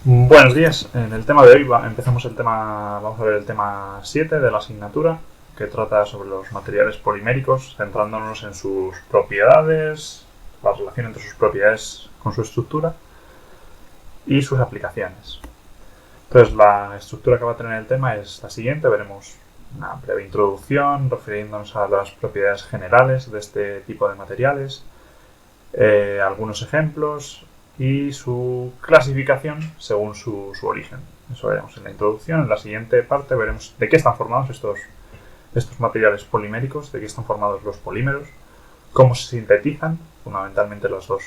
Buenos días. En el tema de hoy vamos a ver el tema 7 de la asignatura, que trata sobre los materiales poliméricos, centrándonos en sus propiedades, la relación entre sus propiedades con su estructura y sus aplicaciones. Entonces, la estructura que va a tener el tema es la siguiente. Veremos una breve introducción refiriéndonos a las propiedades generales de este tipo de materiales, algunos ejemplos y su clasificación según su origen. Eso veremos en la introducción. En la siguiente parte veremos de qué están formados estos materiales poliméricos, de qué están formados los polímeros, cómo se sintetizan, fundamentalmente los dos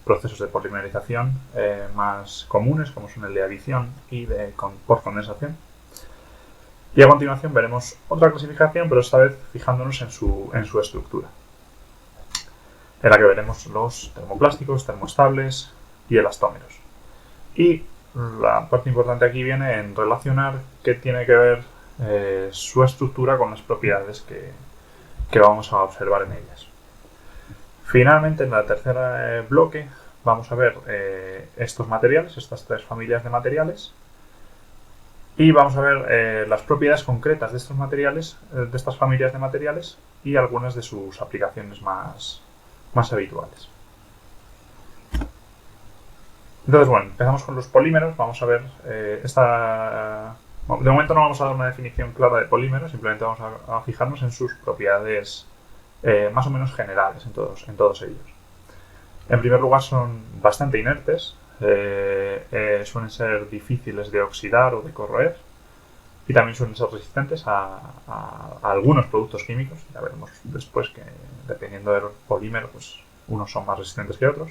procesos de polimerización más comunes, como son el de adición y por condensación. Y a continuación veremos otra clasificación, pero esta vez fijándonos en su estructura, en la que veremos los termoplásticos, termoestables y elastómeros. Y la parte importante aquí viene en relacionar qué tiene que ver su estructura con las propiedades que vamos a observar en ellas. Finalmente, en el tercer bloque, vamos a ver estos materiales, estas tres familias de materiales, y vamos a ver las propiedades concretas de estos materiales, de estas familias de materiales, y algunas de sus aplicaciones más habituales. Entonces, bueno, empezamos con los polímeros. Vamos a ver de momento no vamos a dar una definición clara de polímeros, simplemente vamos a fijarnos en sus propiedades más o menos generales en todos ellos. En primer lugar, son bastante inertes, suelen ser difíciles de oxidar o de corroer y también suelen ser resistentes a algunos productos químicos. Ya veremos después que dependiendo del polímero, pues unos son más resistentes que otros.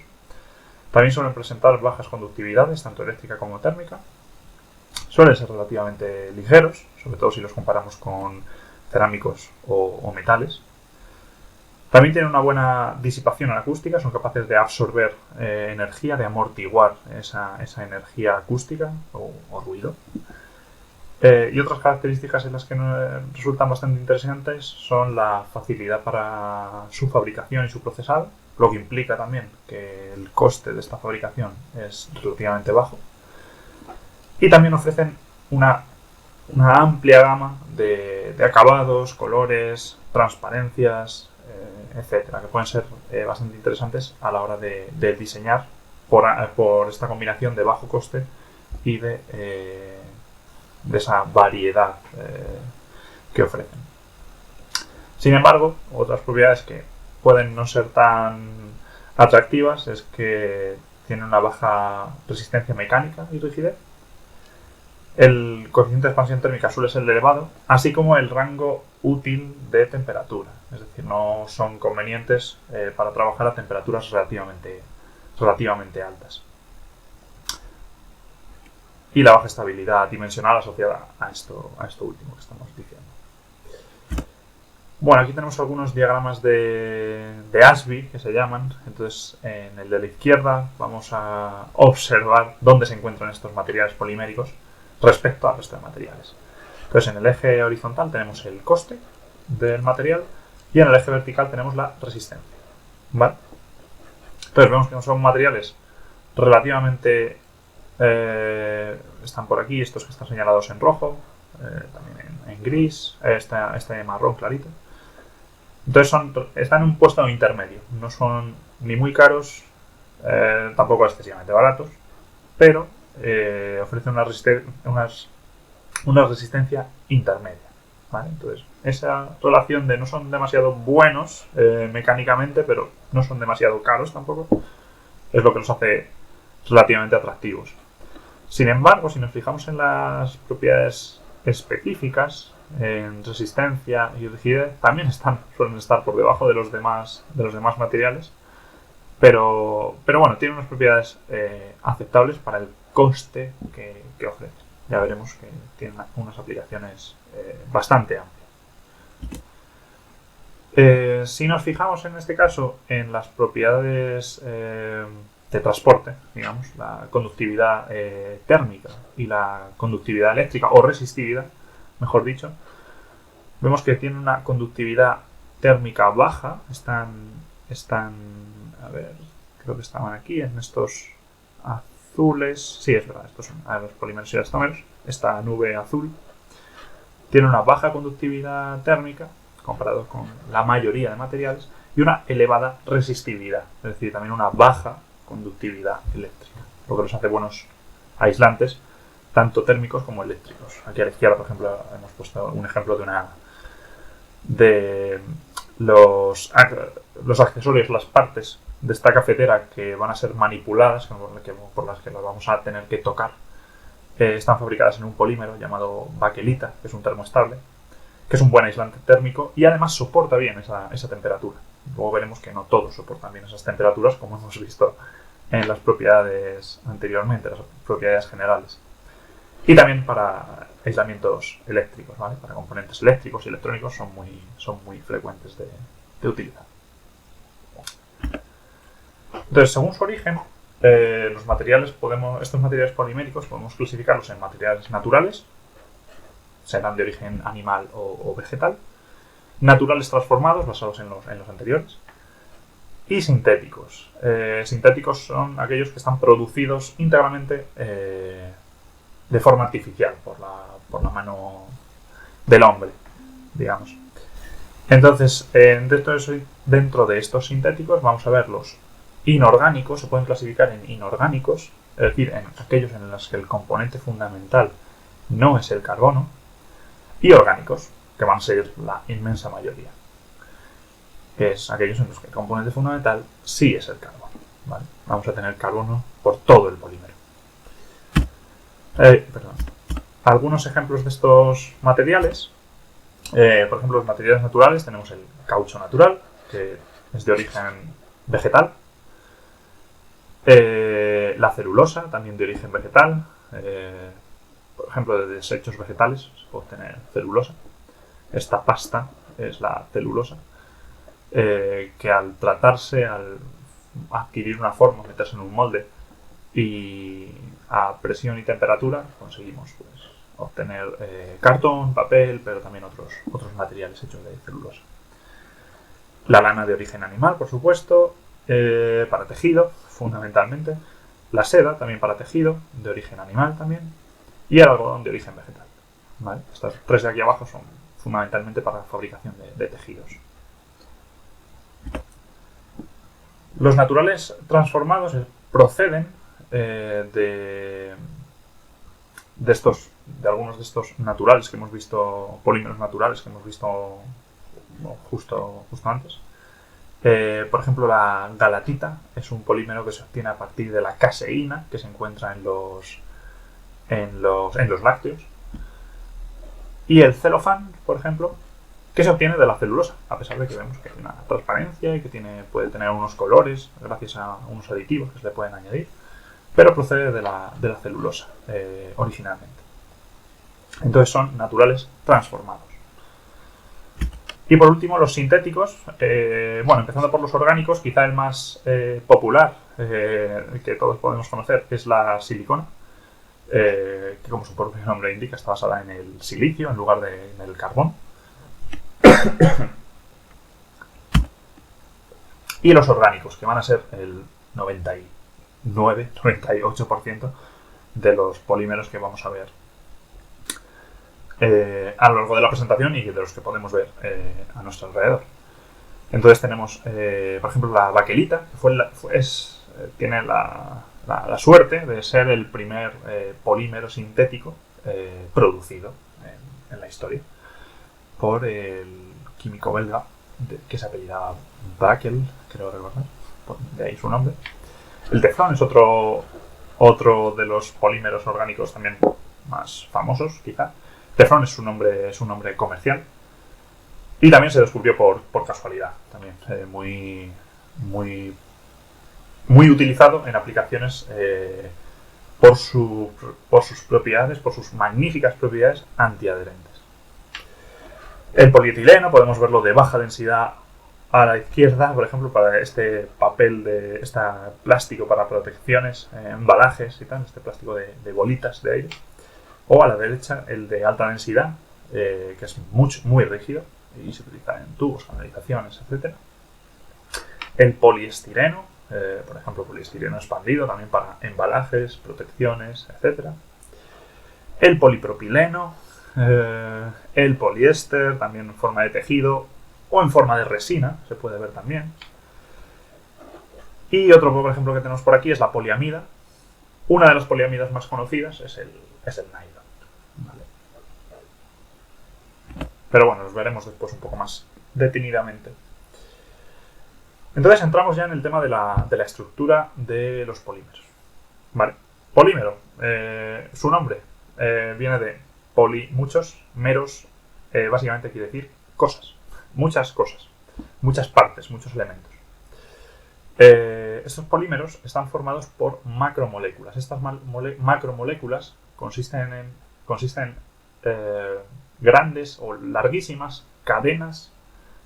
También suelen presentar bajas conductividades, tanto eléctrica como térmica. Suelen ser relativamente ligeros, sobre todo si los comparamos con cerámicos o metales. También tienen una buena disipación acústica, son capaces de absorber energía, de amortiguar esa energía acústica o ruido. Y otras características en las que resultan bastante interesantes son la facilidad para su fabricación y su procesado, lo que implica también que el coste de esta fabricación es relativamente bajo. Y también ofrecen una amplia gama de acabados, colores, transparencias, etcétera, que pueden ser bastante interesantes a la hora de diseñar por esta combinación de bajo coste y de esa variedad que ofrecen. Sin embargo, otras propiedades que pueden no ser tan atractivas es que tienen una baja resistencia mecánica y rigidez. El coeficiente de expansión térmica suele ser elevado, así como el rango útil de temperatura. Es decir, no son convenientes para trabajar a temperaturas relativamente altas. Y la baja estabilidad dimensional asociada a esto último que estamos diciendo. Bueno, aquí tenemos algunos diagramas de Ashby que se llaman. Entonces, en el de la izquierda vamos a observar dónde se encuentran estos materiales poliméricos respecto al resto de materiales. Entonces, en el eje horizontal tenemos el coste del material y en el eje vertical tenemos la resistencia. ¿Vale? Entonces, vemos que son materiales relativamente... están por aquí, estos que están señalados en rojo, también en gris, este marrón clarito. Entonces están en un puesto intermedio. No son ni muy caros, tampoco excesivamente baratos, pero ofrecen una resistencia intermedia. ¿Vale? Entonces, esa relación de no son demasiado buenos mecánicamente, pero no son demasiado caros tampoco, es lo que los hace relativamente atractivos. Sin embargo, si nos fijamos en las propiedades específicas, en resistencia y rigidez, también suelen estar por debajo de los demás materiales, pero bueno, tienen unas propiedades aceptables para el coste que ofrecen. Ya veremos que tienen unas aplicaciones bastante amplias. Si nos fijamos en este caso en las propiedades de transporte, digamos, la conductividad térmica y la conductividad eléctrica o resistividad, mejor dicho, vemos que tienen una conductividad térmica baja. Están a ver, creo que estaban aquí en estos azules. Sí, es verdad, estos son los polímeros y elastómeros. Esta nube azul tiene una baja conductividad térmica comparado con la mayoría de materiales y una elevada resistividad, es decir, también una baja conductividad eléctrica, lo que los hace buenos aislantes, tanto térmicos como eléctricos. Aquí a la izquierda, por ejemplo, hemos puesto un ejemplo de los accesorios, las partes de esta cafetera que van a ser manipuladas, por las que las vamos a tener que tocar. Están fabricadas en un polímero llamado baquelita, que es un termoestable, que es un buen aislante térmico y además soporta bien esa temperatura. Luego veremos que no todos soportan bien esas temperaturas, como hemos visto en las propiedades anteriormente, las propiedades generales. Y también para aislamientos eléctricos, ¿vale? Para componentes eléctricos y electrónicos son muy frecuentes de utilizar. Entonces, según su origen, estos materiales poliméricos podemos clasificarlos en materiales naturales, serán de origen animal o vegetal, naturales transformados, basados en los anteriores, y sintéticos. Sintéticos son aquellos que están producidos íntegramente de forma artificial, por la mano del hombre, digamos. Entonces, dentro de estos sintéticos vamos a ver los inorgánicos, se pueden clasificar en inorgánicos, es decir, en aquellos en los que el componente fundamental no es el carbono, y orgánicos, que van a ser la inmensa mayoría, que es aquellos en los que el componente fundamental sí es el carbono, ¿vale? Vamos a tener carbono por todo el polímero. Algunos ejemplos de estos materiales, por ejemplo, los materiales naturales, tenemos el caucho natural, que es de origen vegetal, la celulosa, también de origen vegetal, por ejemplo, de desechos vegetales se puede obtener celulosa. Esta pasta es la celulosa, que al adquirir una forma, meterse en un molde y a presión y temperatura conseguimos obtener cartón, papel, pero también otros materiales hechos de celulosa. La lana de origen animal, por supuesto, para tejido, fundamentalmente. La seda, también para tejido, de origen animal también. Y el algodón de origen vegetal, ¿vale? Estas tres de aquí abajo son fundamentalmente para la fabricación de tejidos. Los naturales transformados proceden de algunos de estos naturales que hemos visto, polímeros naturales que hemos visto justo antes. Por ejemplo, la galatita es un polímero que se obtiene a partir de la caseína que se encuentra en los lácteos. Y el celofán, por ejemplo, que se obtiene de la celulosa, a pesar de que vemos que tiene una transparencia y que puede tener unos colores gracias a unos aditivos que se le pueden añadir, pero procede de la celulosa originalmente. Entonces son naturales transformados. Y por último, los sintéticos, empezando por los orgánicos, quizá el más popular que todos podemos conocer es la silicona, que como su propio nombre indica está basada en el silicio en lugar en el carbón. Y los orgánicos, que van a ser el 99-98% de los polímeros que vamos a ver a lo largo de la presentación y de los que podemos ver a nuestro alrededor. Entonces tenemos, por ejemplo, la baquelita, que tiene la suerte de ser el primer polímero sintético producido en la historia por el químico belga que se apellidaba Bakel, creo recordar, de ahí su nombre. El teflón es otro de los polímeros orgánicos también más famosos, quizá. Teflón es su nombre comercial y también se descubrió por casualidad, también muy utilizado en aplicaciones por sus propiedades, por sus magníficas propiedades antiadherentes. El polietileno podemos verlo de baja densidad a la izquierda, por ejemplo, para este plástico para protecciones, embalajes y tal, este plástico de bolitas de aire. O a la derecha el de alta densidad, que es muy rígido y se utiliza en tubos, canalizaciones, etc. El poliestireno, por ejemplo poliestireno expandido, también para embalajes, protecciones, etc. El polipropileno, el poliéster, también en forma de tejido o en forma de resina, se puede ver también. Y otro, por ejemplo, que tenemos por aquí es la poliamida. Una de las poliamidas más conocidas es el nylon. ¿Vale? Pero bueno, los veremos después un poco más detenidamente. Entonces entramos ya en el tema de la estructura de los polímeros. Vale. Polímero. Su nombre viene de poli, muchos, meros, básicamente quiere decir cosas. Muchas cosas. Muchas partes, muchos elementos. Estos polímeros están formados por macromoléculas. Estas macromoléculas consisten en grandes o larguísimas cadenas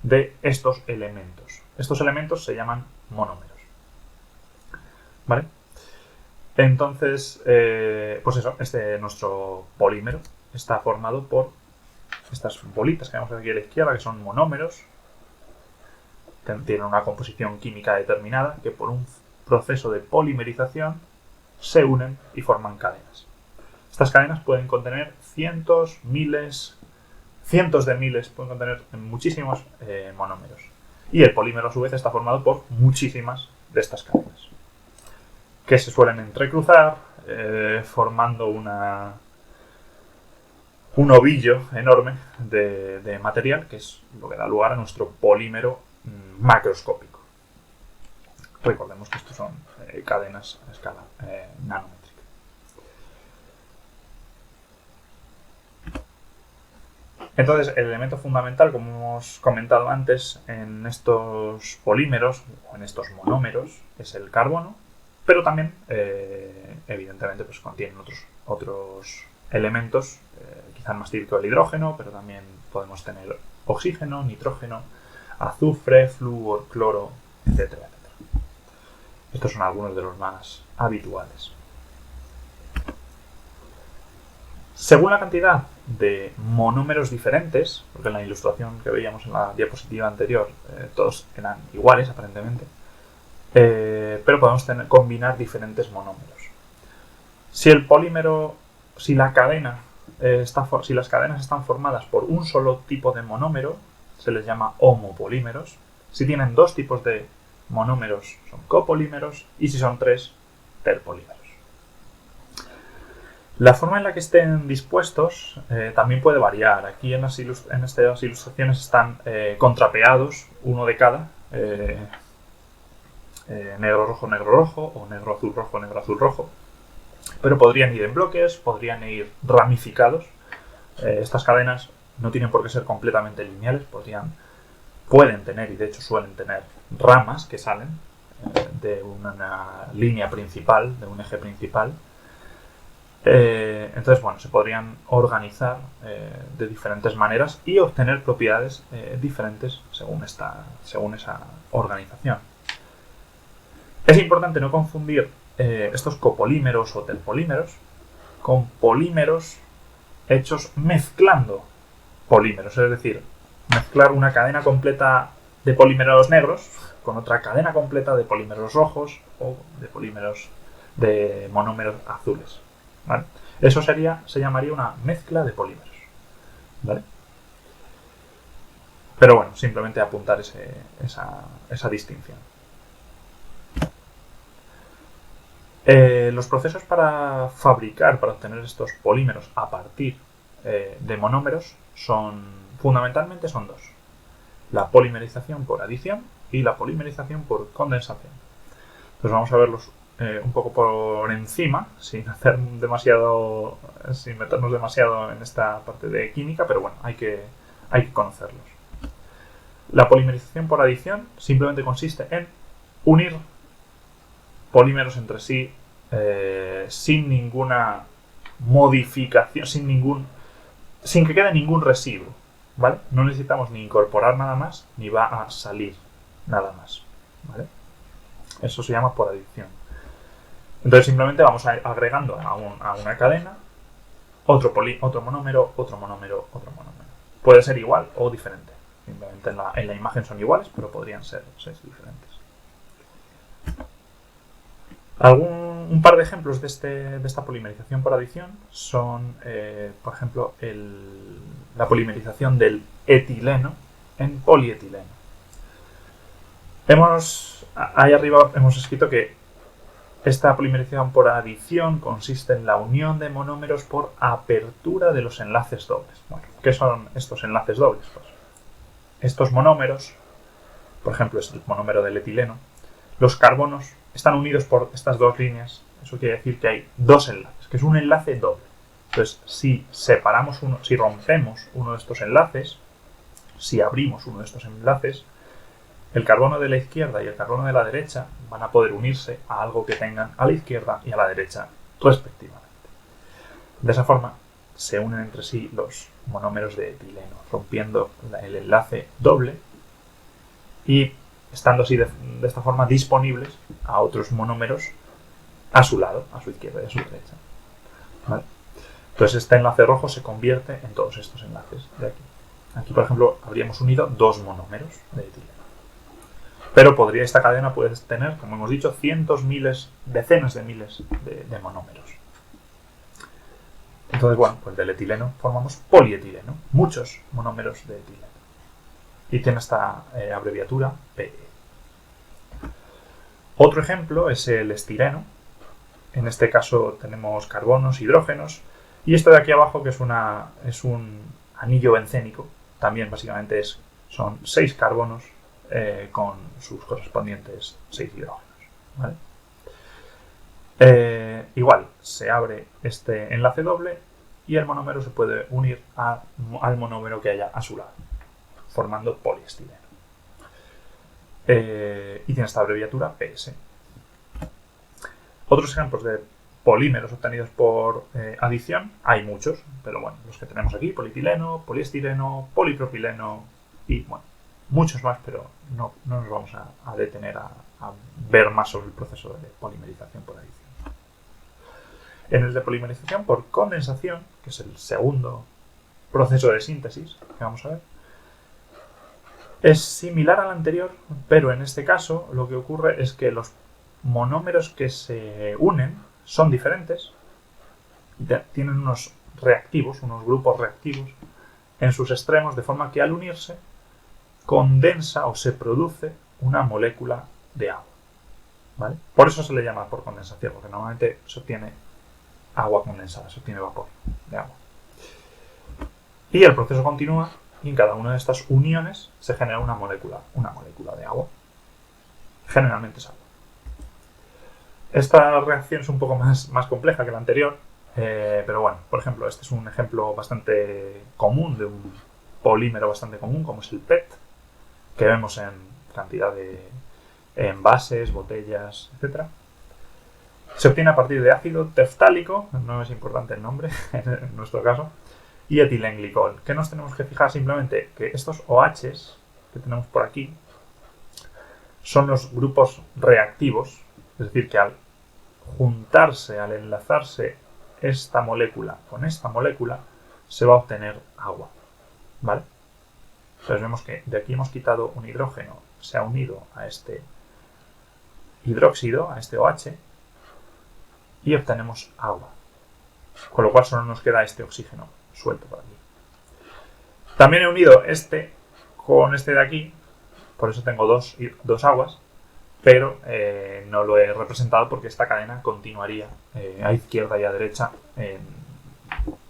de estos elementos. Estos elementos se llaman monómeros. ¿Vale? Entonces, pues eso, nuestro polímero está formado por estas bolitas que vemos aquí a la izquierda, que son monómeros. Tienen una composición química determinada que por un proceso de polimerización se unen y forman cadenas. Estas cadenas pueden contener cientos, miles, cientos de miles, pueden contener muchísimos monómeros. Y el polímero a su vez está formado por muchísimas de estas cadenas, que se suelen entrecruzar formando un ovillo enorme de material, que es lo que da lugar a nuestro polímero macroscópico. Recordemos que estos son cadenas a escala nanométrica. Entonces, el elemento fundamental, como hemos comentado antes, en estos polímeros o en estos monómeros es el carbono, pero también, evidentemente, pues contienen otros elementos, quizá más típico del hidrógeno, pero también podemos tener oxígeno, nitrógeno, azufre, flúor, cloro, etcétera, etcétera. Estos son algunos de los más habituales. Según la cantidad de monómeros diferentes, porque en la ilustración que veíamos en la diapositiva anterior todos eran iguales aparentemente, pero podemos combinar diferentes monómeros. Si el polímero, si las cadenas están formadas por un solo tipo de monómero, se les llama homopolímeros. Si tienen dos tipos de monómeros, son copolímeros, y si son tres, terpolímeros. La forma en la que estén dispuestos también puede variar. Aquí en estas ilustraciones están contrapeados, uno de cada, negro, rojo, o negro, azul, rojo. Pero podrían ir en bloques, podrían ir ramificados. Estas cadenas no tienen por qué ser completamente lineales, pueden tener, y de hecho suelen tener, ramas que salen de una línea principal, de un eje principal. Entonces, bueno, se podrían organizar de diferentes maneras y obtener propiedades diferentes según esa organización. Es importante no confundir estos copolímeros o terpolímeros con polímeros hechos mezclando polímeros, es decir, mezclar una cadena completa de polímeros negros con otra cadena completa de polímeros rojos o de monómeros azules. ¿Vale? Eso se llamaría una mezcla de polímeros. ¿Vale? Pero bueno, simplemente apuntar esa distinción. Los procesos para obtener estos polímeros a partir de monómeros fundamentalmente son dos: la polimerización por adición y la polimerización por condensación. Entonces vamos a verlos un poco por encima, sin meternos demasiado en esta parte de química, pero bueno, hay que conocerlos. La polimerización por adición simplemente consiste en unir polímeros entre sí sin ninguna modificación, sin que quede ningún residuo, ¿vale? No necesitamos ni incorporar nada más, ni va a salir nada más, ¿vale? Eso se llama por adición. Entonces simplemente vamos agregando a una cadena otro monómero, otro monómero, otro monómero. Puede ser igual o diferente. Simplemente en la imagen son iguales, pero podrían ser diferentes. Un par de ejemplos de esta polimerización por adición son, por ejemplo, la polimerización del etileno en polietileno. Ahí arriba hemos escrito que esta polimerización por adición consiste en la unión de monómeros por apertura de los enlaces dobles. Bueno, ¿qué son estos enlaces dobles? Pues estos monómeros, por ejemplo, es el monómero del etileno, los carbonos están unidos por estas dos líneas. Eso quiere decir que hay dos enlaces, que es un enlace doble. Entonces, si rompemos uno de estos enlaces, si abrimos uno de estos enlaces, el carbono de la izquierda y el carbono de la derecha van a poder unirse a algo que tengan a la izquierda y a la derecha respectivamente. De esa forma se unen entre sí los monómeros de etileno, rompiendo el enlace doble y estando así de esta forma disponibles a otros monómeros a su lado, a su izquierda y a su derecha. ¿Vale? Entonces este enlace rojo se convierte en todos estos enlaces de aquí. Aquí, por ejemplo, habríamos unido dos monómeros de etileno. Pero esta cadena puede tener, como hemos dicho, cientos, miles, decenas de miles de monómeros. Entonces, bueno, pues del etileno formamos polietileno, muchos monómeros de etileno. Y tiene esta abreviatura PE. Otro ejemplo es el estireno. En este caso tenemos carbonos, hidrógenos. Y esto de aquí abajo, que es un anillo bencénico, también básicamente son 6 carbonos con sus correspondientes 6 hidrógenos. ¿Vale? Igual, se abre este enlace doble y el monómero se puede unir al monómero que haya a su lado, formando poliestireno. Y tiene esta abreviatura PS. Otros ejemplos de polímeros obtenidos por adición, hay muchos, pero bueno, los que tenemos aquí: polietileno, poliestireno, polipropileno y bueno, muchos más, pero no nos vamos a detener a ver más sobre el proceso de polimerización por adición. En el de polimerización por condensación, que es el segundo proceso de síntesis que vamos a ver, es similar al anterior, pero en este caso lo que ocurre es que los monómeros que se unen son diferentes y tienen unos reactivos, unos grupos reactivos en sus extremos, de forma que al unirse condensa o se produce una molécula de agua. ¿Vale? Por eso se le llama por condensación, porque normalmente se obtiene agua condensada, se obtiene vapor de agua. Y el proceso continúa y en cada una de estas uniones se genera una molécula de agua. Generalmente es agua. Esta reacción es un poco más compleja que la anterior, pero bueno, por ejemplo, este es un ejemplo bastante común de un polímero bastante común, como es el PET, que vemos en cantidad de envases, botellas, etc. Se obtiene a partir de ácido teftálico, no es importante el nombre en nuestro caso, y etilenglicol. ¿Qué nos tenemos que fijar? Simplemente que estos OHs que tenemos por aquí son los grupos reactivos, es decir, que al juntarse, al enlazarse esta molécula con esta molécula, se va a obtener agua. ¿Vale? Entonces vemos que de aquí hemos quitado un hidrógeno, se ha unido a este hidróxido, a este OH, y obtenemos agua. Con lo cual solo nos queda este oxígeno suelto por aquí. También he unido este con este de aquí, por eso tengo dos aguas, pero no lo he representado porque esta cadena continuaría a izquierda y a derecha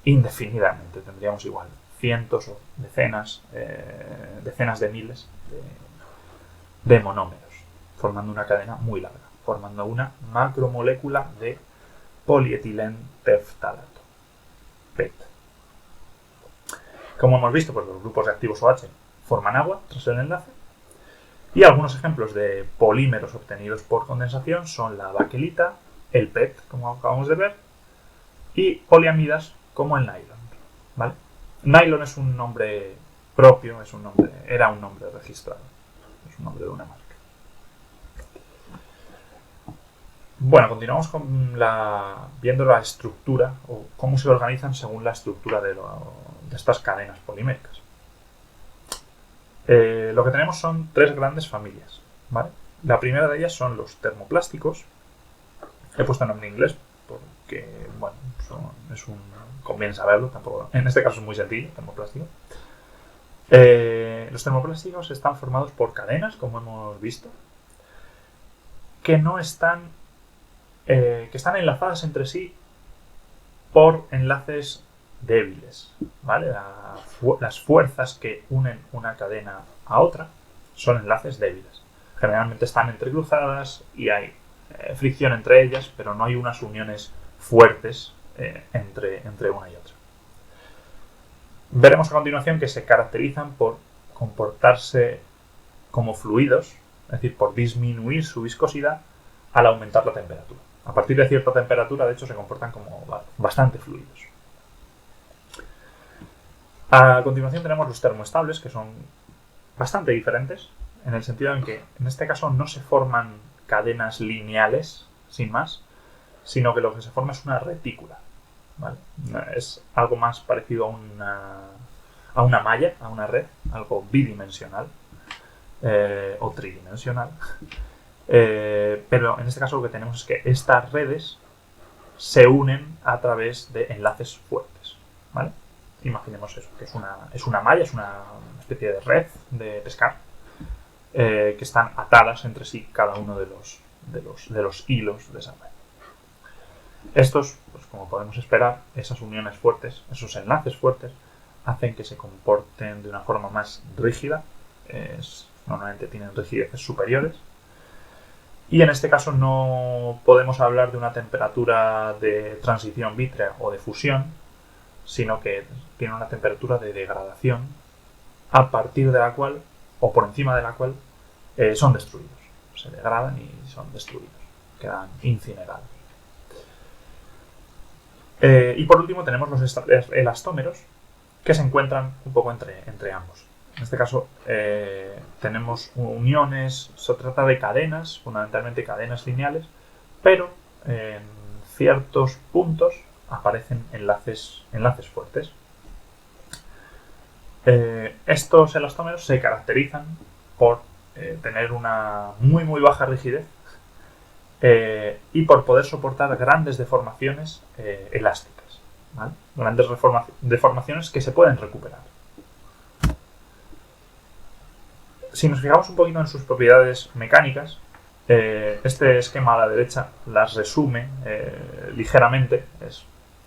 indefinidamente. Tendríamos igual cientos o decenas de miles de monómeros, formando una cadena muy larga, formando una macromolécula de polietilenteftalato, PET. Como hemos visto, pues los grupos reactivos OH forman agua tras el enlace. Y algunos ejemplos de polímeros obtenidos por condensación son la baquelita, el PET, como acabamos de ver, y poliamidas como el nylon. ¿Vale? Nylon es un nombre propio, era un nombre registrado, es un nombre de una marca. Bueno, continuamos viendo la estructura o cómo se organizan según la estructura de estas cadenas poliméricas. Lo que tenemos son 3 grandes familias, ¿vale? La primera de ellas son los termoplásticos, He puesto nombre en inglés porque, bueno, conviene saberlo, tampoco. En este caso es muy sencillo, termoplástico. Los termoplásticos están formados por cadenas, como hemos visto, que no están que están enlazadas entre sí por enlaces débiles, ¿vale? Las fuerzas que unen una cadena a otra son enlaces débiles. Generalmente están entrecruzadas y hay fricción entre ellas, pero no hay unas uniones fuertes entre una y otra. Veremos a continuación que se caracterizan por comportarse como fluidos, es decir, por disminuir su viscosidad al aumentar la temperatura. A partir de cierta temperatura, de hecho, se comportan como bastante fluidos. A continuación tenemos los termoestables, que son bastante diferentes, en el sentido en que en este caso no se forman cadenas lineales, sin más, sino que lo que se forma es una retícula, ¿vale? Es algo más parecido a una malla, a una red, algo bidimensional o tridimensional. Pero en este caso lo que tenemos es que estas redes se unen a través de enlaces fuertes, ¿vale? Imaginemos eso, que es una malla, es una especie de red de pescar que están atadas entre sí cada uno de los hilos de esa red. Estos, pues como podemos esperar, esas uniones fuertes, esos enlaces fuertes, hacen que se comporten de una forma más rígida, normalmente tienen rigideces superiores, y en este caso no podemos hablar de una temperatura de transición vítrea o de fusión, sino que tiene una temperatura de degradación a partir de la cual, o por encima de la cual, son destruidos. Se degradan y son destruidos. Quedan incinerados. Y por último tenemos los elastómeros, que se encuentran un poco entre ambos. En este caso tenemos uniones, se trata de cadenas, fundamentalmente cadenas lineales, pero en ciertos puntos aparecen enlaces fuertes. Estos elastómeros se caracterizan por tener una muy baja rigidez y por poder soportar grandes deformaciones elásticas, ¿vale? Grandes deformaciones que se pueden recuperar. Si nos fijamos un poquito en sus propiedades mecánicas, este esquema a la derecha las resume ligeramente,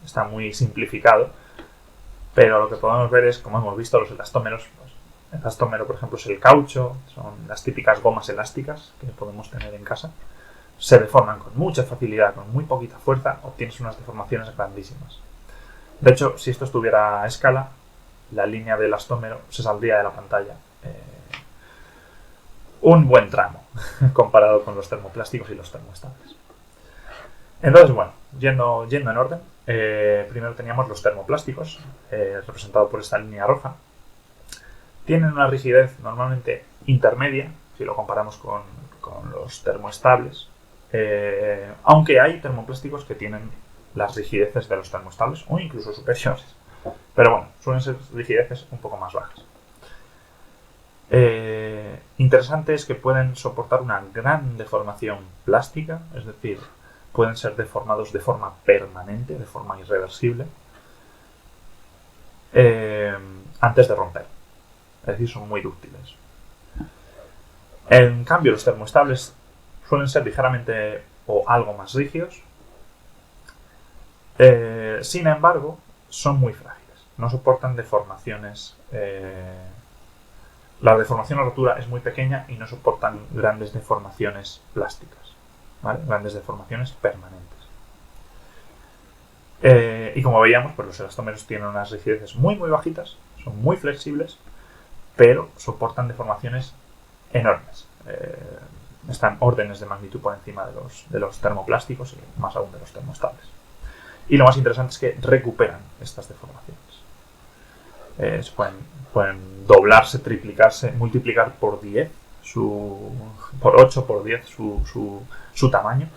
está muy simplificado, pero lo que podemos ver es, como hemos visto, los elastómeros. Pues, el elastómero, por ejemplo, es el caucho, son las típicas gomas elásticas que podemos tener en casa. Se deforman con mucha facilidad, con muy poquita fuerza, obtienes unas deformaciones grandísimas. De hecho, si esto estuviera a escala, la línea del elastómero se saldría de la pantalla un buen tramo comparado con los termoplásticos y los termoestables. Entonces, bueno, yendo en orden, primero teníamos los termoplásticos, representados por esta línea roja. Tienen una rigidez normalmente intermedia, si lo comparamos con los termoestables, aunque hay termoplásticos que tienen las rigideces de los termoestables o incluso superiores. Pero bueno, suelen ser rigideces un poco más bajas. Interesante es que pueden soportar una gran deformación plástica, es decir, pueden ser deformados de forma permanente, de forma irreversible, antes de romper. Es decir, son muy dúctiles. En cambio, los termoestables suelen ser ligeramente o algo más rígidos. Sin embargo, son muy frágiles. No soportan deformaciones. La deformación o rotura es muy pequeña y no soportan grandes deformaciones plásticas, ¿vale? Grandes deformaciones permanentes. Y como veíamos, pues los elastómeros tienen unas rigideces muy bajitas, son muy flexibles, pero soportan deformaciones enormes. Están órdenes de magnitud por encima de los termoplásticos y más aún de los termoestables. Y lo más interesante es que recuperan estas deformaciones. Se pueden doblarse, triplicarse, multiplicar por 10, por 8, por 10 su tamaño,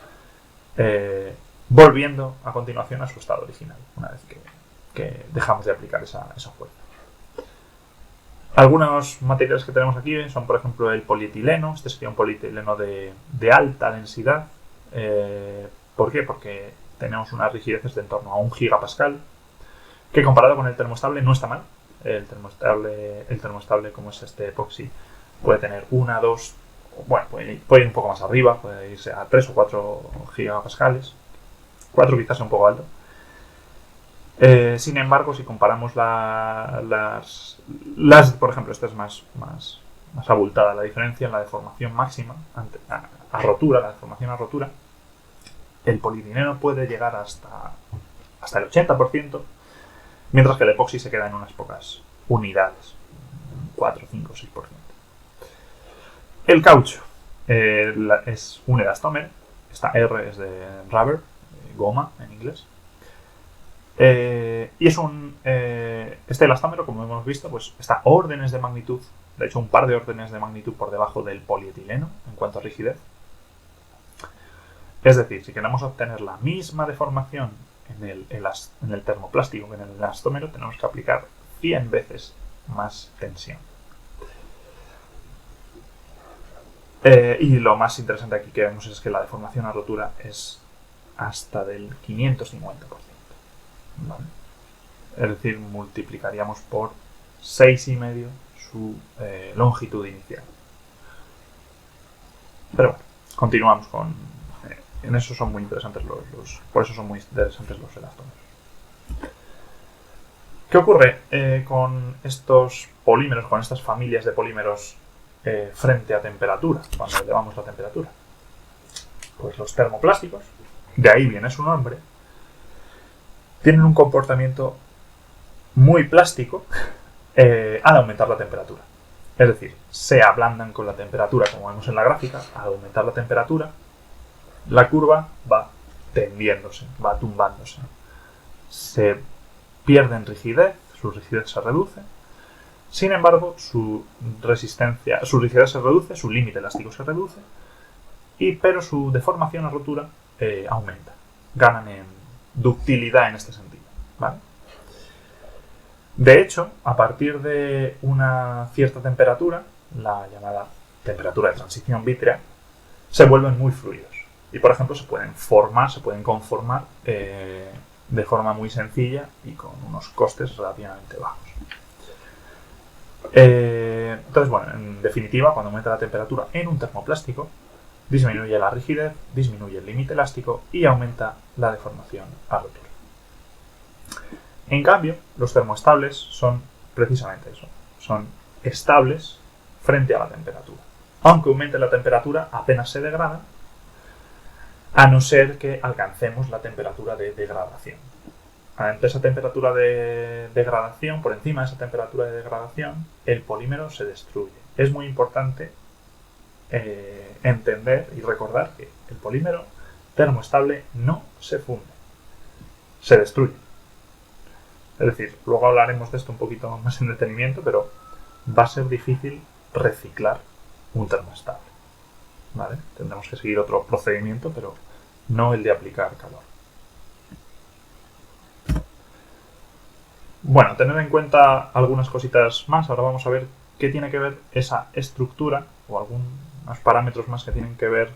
volviendo a continuación a su estado original, una vez que dejamos de aplicar esa fuerza. Algunos materiales que tenemos aquí son, por ejemplo, el polietileno. Este sería un polietileno de alta densidad, ¿Por qué? Porque tenemos unas rigideces de en torno a 1 gigapascal, que comparado con el termoestable no está mal. El termoestable como es este epoxi puede tener 1, 2, bueno, puede ir un poco más arriba, puede irse a 3 o 4 gigapascales. 4 quizás es un poco alto. Sin embargo, si comparamos por ejemplo, esta es más abultada la diferencia en la deformación máxima a rotura, la deformación a rotura. El polietileno puede llegar hasta el 80%, mientras que el epoxi se queda en unas pocas unidades, 4, 5, 6%. El caucho es un elastómer, esta R es de rubber, goma en inglés. Y es este elastómero, como hemos visto, pues está órdenes de magnitud, de hecho un par de órdenes de magnitud por debajo del polietileno en cuanto a rigidez. Es decir, si queremos obtener la misma deformación en el termoplástico que en el elastómero, tenemos que aplicar 100 veces más tensión. Y lo más interesante aquí que vemos es que la deformación a rotura es hasta del 550%. ¿Vale? Es decir, multiplicaríamos por 6,5 su longitud inicial. Pero bueno, continuamos con... en eso son muy interesantes por eso son muy interesantes los elastómeros. ¿Qué ocurre con estos polímeros, con estas familias de polímeros frente a temperatura, cuando elevamos la temperatura? Pues los termoplásticos, de ahí viene su nombre, tienen un comportamiento muy plástico al aumentar la temperatura. Es decir, se ablandan con la temperatura, como vemos en la gráfica. Al aumentar la temperatura, la curva va tendiéndose, va tumbándose. Se pierde en rigidez, su rigidez se reduce. Sin embargo, su rigidez se reduce, su límite elástico se reduce, pero su deformación a rotura aumenta. Ganan en ductilidad en este sentido, ¿vale? De hecho, a partir de una cierta temperatura, la llamada temperatura de transición vítrea, se vuelven muy fluidos. Y, por ejemplo, se pueden conformar de forma muy sencilla y con unos costes relativamente bajos. Entonces, bueno, en definitiva, cuando aumenta la temperatura en un termoplástico, disminuye la rigidez, disminuye el límite elástico y aumenta la deformación a rotura. En cambio, los termoestables son precisamente eso, son estables frente a la temperatura. Aunque aumente la temperatura, apenas se degradan, a no ser que alcancemos la temperatura de degradación. Ante esa temperatura de degradación, por encima de esa temperatura de degradación, el polímero se destruye. Es muy importante entender y recordar que el polímero termoestable no se funde, se destruye. Es decir, luego hablaremos de esto un poquito más en detenimiento, pero va a ser difícil reciclar un termoestable, ¿vale? Tendremos que seguir otro procedimiento, pero no el de aplicar calor. Bueno, tener en cuenta algunas cositas más. Ahora vamos a ver qué tiene que ver esa estructura o algunos parámetros más que tienen que ver,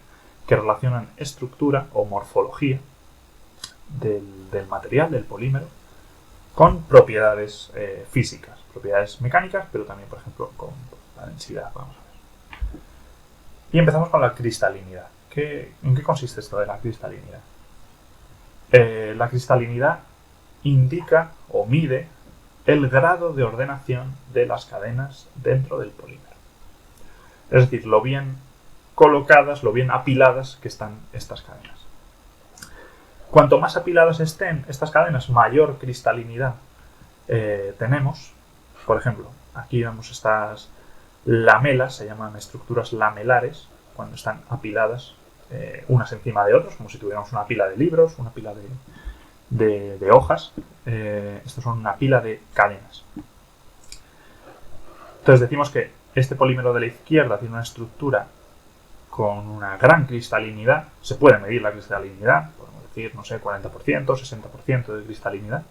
que relacionan estructura o morfología del material, del polímero, con propiedades físicas, propiedades mecánicas, pero también, por ejemplo, con la densidad. Vamos a ver. Y empezamos con la cristalinidad. ¿En qué consiste esto de la cristalinidad? La cristalinidad indica o mide el grado de ordenación de las cadenas dentro del polímero. Es decir, lo bien colocadas, lo bien apiladas que están estas cadenas. Cuanto más apiladas estén estas cadenas, mayor cristalinidad tenemos. Por ejemplo, aquí vemos estas lamelas, se llaman estructuras lamelares, cuando están apiladas unas encima de otras, como si tuviéramos una pila de libros, una pila de hojas. Estos son una pila de cadenas. Entonces decimos que este polímero de la izquierda tiene una estructura con una gran cristalinidad. Se puede medir la cristalinidad, podemos decir, no sé, 40%, 60% de cristalinidad.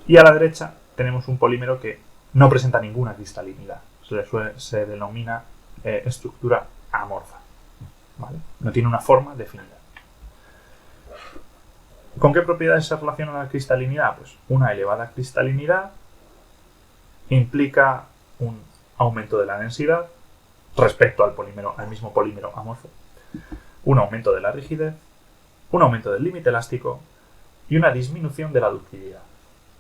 Y a la derecha tenemos un polímero que no presenta ninguna cristalinidad. Se denomina estructura amorfa, ¿vale? No tiene una forma definida. ¿Con qué propiedades se relaciona la cristalinidad? Pues una elevada cristalinidad implica un aumento de la densidad respecto al mismo polímero amorfo, un aumento de la rigidez, un aumento del límite elástico y una disminución de la ductilidad.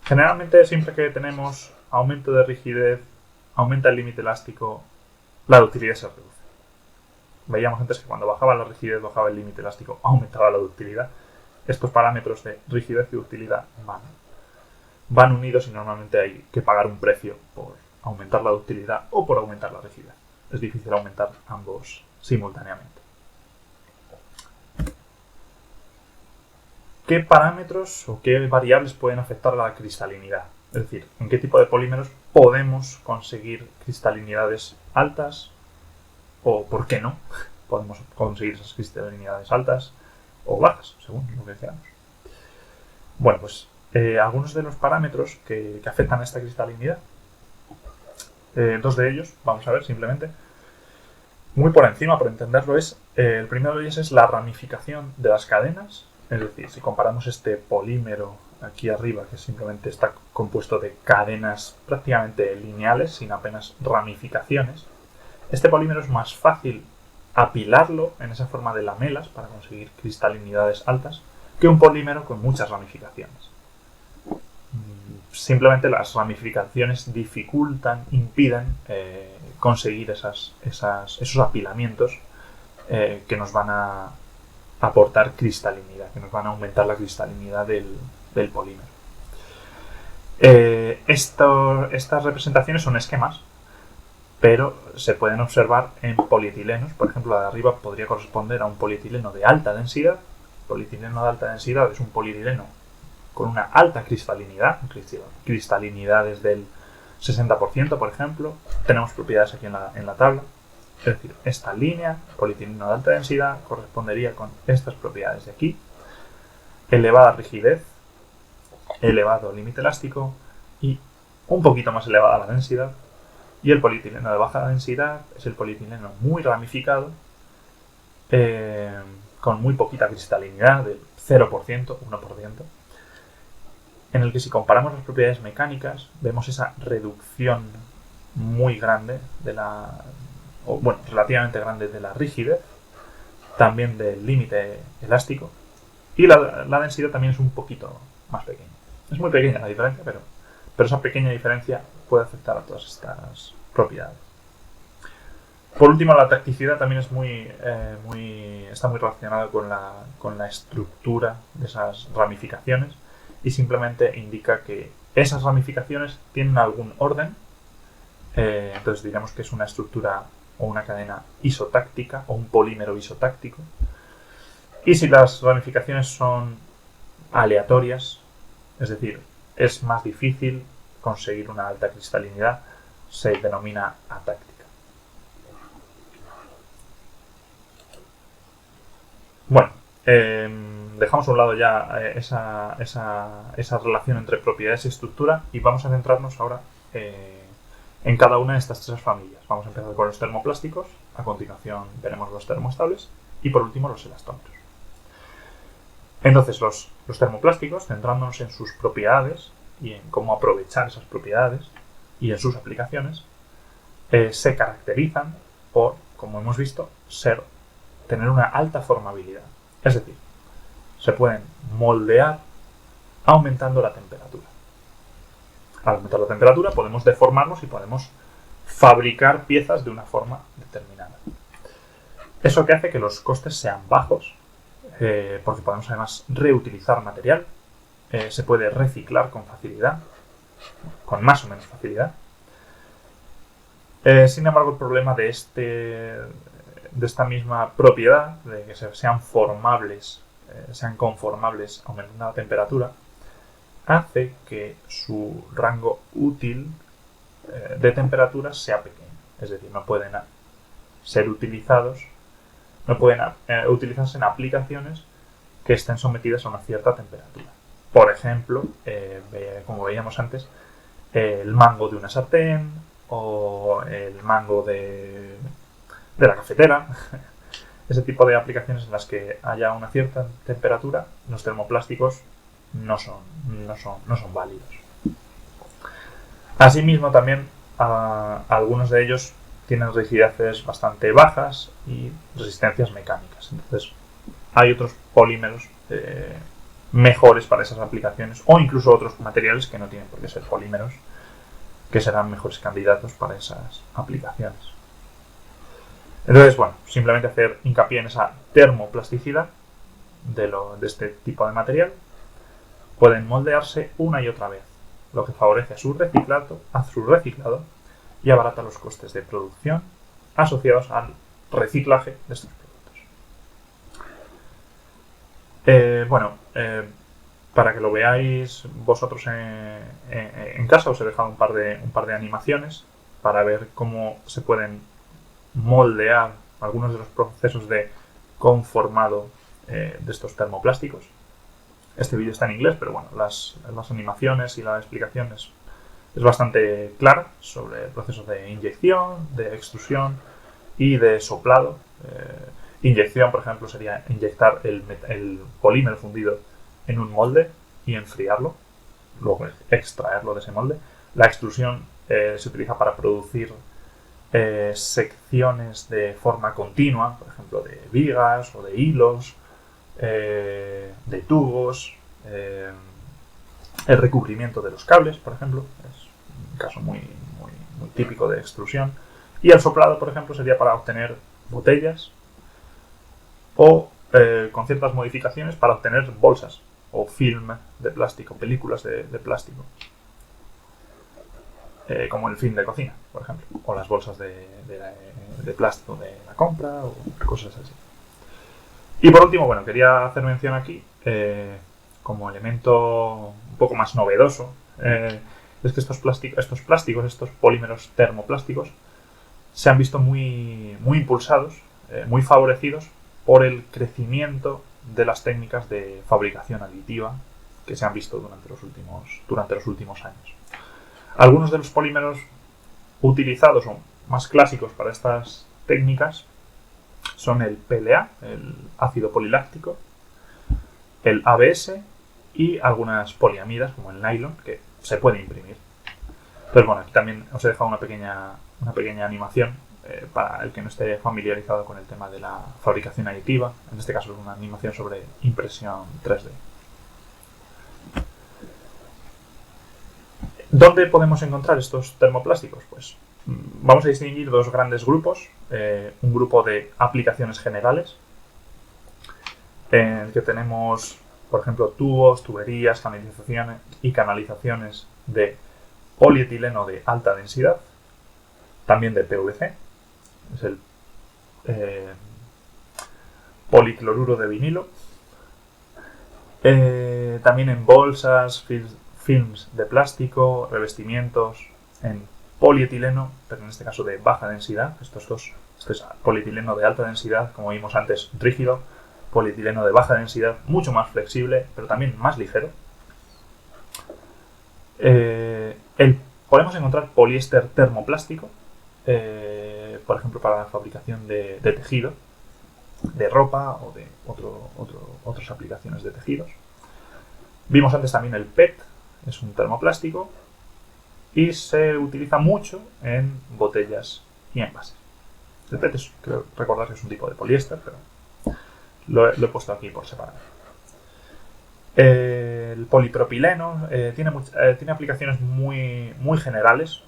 Generalmente, siempre que tenemos aumento de rigidez, aumenta el límite elástico, la ductilidad se reduce. Veíamos antes que cuando bajaba la rigidez, bajaba el límite elástico, aumentaba la ductilidad. Estos parámetros de rigidez y ductilidad van unidos y normalmente hay que pagar un precio por aumentar la ductilidad o por aumentar la rigidez. Es difícil aumentar ambos simultáneamente. ¿Qué parámetros o qué variables pueden afectar a la cristalinidad? Es decir, ¿en qué tipo de polímeros podemos conseguir cristalinidades altas? ¿O por qué no? Podemos conseguir esas cristalinidades altas o bajas, según lo que queramos. Bueno, pues algunos de los parámetros que afectan a esta cristalinidad. Dos de ellos, vamos a ver simplemente. Muy por encima, por entenderlo, el primero de ellos es la ramificación de las cadenas. Es decir, si comparamos este polímero aquí arriba, que simplemente está compuesto de cadenas prácticamente lineales, sin apenas ramificaciones, este polímero es más fácil apilarlo en esa forma de lamelas para conseguir cristalinidades altas que un polímero con muchas ramificaciones. Simplemente las ramificaciones dificultan, impiden conseguir esos apilamientos que nos van a aportar cristalinidad, que nos van a aumentar la cristalinidad del polímero. Estas representaciones son esquemas, pero se pueden observar en polietilenos. Por ejemplo, la de arriba podría corresponder a un polietileno de alta densidad. El polietileno de alta densidad es un polietileno con una alta cristalinidad, cristalinidades del 60%, por ejemplo. Tenemos propiedades aquí en la tabla. Es decir, esta línea, polietileno de alta densidad, correspondería con estas propiedades de aquí. Elevada rigidez, elevado límite elástico y un poquito más elevada la densidad. Y el polietileno de baja densidad es el polietileno muy ramificado, con muy poquita cristalinidad, del 0%, 1%, en el que si comparamos las propiedades mecánicas, vemos esa reducción muy grande relativamente grande de la rigidez, también del límite elástico, y la densidad también es un poquito más pequeña. Es muy pequeña la diferencia, pero esa pequeña diferencia puede afectar a todas estas propiedades. Por último, la tacticidad también es está muy relacionada con la estructura de esas ramificaciones y simplemente indica que esas ramificaciones tienen algún orden. Entonces diremos que es una estructura o una cadena isotáctica o un polímero isotáctico. Y si las ramificaciones son aleatorias, es decir, es más difícil conseguir una alta cristalinidad, se denomina atáctica. Bueno, dejamos a un lado ya esa relación entre propiedades y estructura y vamos a centrarnos ahora en cada una de estas tres familias. Vamos a empezar con los termoplásticos, a continuación veremos los termoestables y por último los elastómeros. Entonces los termoplásticos, centrándonos en sus propiedades y en cómo aprovechar esas propiedades y en sus aplicaciones, se caracterizan por, como hemos visto, tener una alta formabilidad. Es decir, se pueden moldear aumentando la temperatura. Al aumentar la temperatura podemos deformarlos y podemos fabricar piezas de una forma determinada. Eso que hace que los costes sean bajos, porque podemos además reutilizar material, se puede reciclar con facilidad, con más o menos facilidad. Sin embargo, el problema de esta misma propiedad, de que sean conformables aumentando la temperatura, hace que su rango útil de temperatura sea pequeño. Es decir, no pueden ser utilizados, no pueden utilizarse en aplicaciones que estén sometidas a una cierta temperatura. Por ejemplo, como veíamos antes, el mango de una sartén o el mango de la cafetera. Ese tipo de aplicaciones en las que haya una cierta temperatura, los termoplásticos no son válidos. Asimismo, también algunos de ellos tienen rigideces bastante bajas y resistencias mecánicas. Entonces, hay otros polímeros mejores para esas aplicaciones, o incluso otros materiales que no tienen por qué ser polímeros, que serán mejores candidatos para esas aplicaciones. Entonces, bueno, simplemente hacer hincapié en esa termoplasticidad de este tipo de material. Pueden moldearse una y otra vez, lo que favorece a su reciclado y abarata los costes de producción asociados al reciclaje de estos productos. Para que lo veáis vosotros en casa, os he dejado un par de animaciones para ver cómo se pueden moldear algunos de los procesos de conformado de estos termoplásticos. Este vídeo está en inglés, pero bueno, las animaciones y la explicación es bastante clara sobre el proceso de inyección, de extrusión y de soplado. Inyección, por ejemplo, sería inyectar el polímero fundido en un molde y enfriarlo, luego extraerlo de ese molde. La extrusión se utiliza para producir secciones de forma continua, por ejemplo, de vigas o de hilos, de tubos, el recubrimiento de los cables, por ejemplo, es un caso muy típico de extrusión. Y el soplado, por ejemplo, sería para obtener botellas o, con ciertas modificaciones, para obtener bolsas o film de plástico, películas de plástico, como el film de cocina, por ejemplo, o las bolsas de plástico de la compra o cosas así. Y por último, bueno, quería hacer mención aquí, como elemento un poco más novedoso, es que estos polímeros termoplásticos, se han visto muy impulsados, muy favorecidos por el crecimiento de las técnicas de fabricación aditiva que se han visto durante los últimos años. Algunos de los polímeros utilizados o más clásicos para estas técnicas son el PLA, el ácido poliláctico, el ABS y algunas poliamidas como el nylon, que se puede imprimir. Entonces, bueno, aquí también os he dejado una pequeña animación para el que no esté familiarizado con el tema de la fabricación aditiva. En este caso es una animación sobre impresión 3D. ¿Dónde podemos encontrar estos termoplásticos? Pues vamos a distinguir dos grandes grupos. Un grupo de aplicaciones generales, en el que tenemos, por ejemplo, tubos, tuberías, canalizaciones y canalizaciones de polietileno de alta densidad, también de PVC, es el policloruro de vinilo, también en bolsas, films de plástico, revestimientos en polietileno, pero en este caso de baja densidad. Este es polietileno de alta densidad, como vimos antes, rígido, polietileno de baja densidad, mucho más flexible, pero también más ligero. Podemos encontrar poliéster termoplástico, por ejemplo, para la fabricación de tejido, de ropa o de otras aplicaciones de tejidos. Vimos antes también el PET, es un termoplástico y se utiliza mucho en botellas y envases. El PET creo recordar que es un tipo de poliéster, pero lo he puesto aquí por separado. El polipropileno tiene aplicaciones muy generales.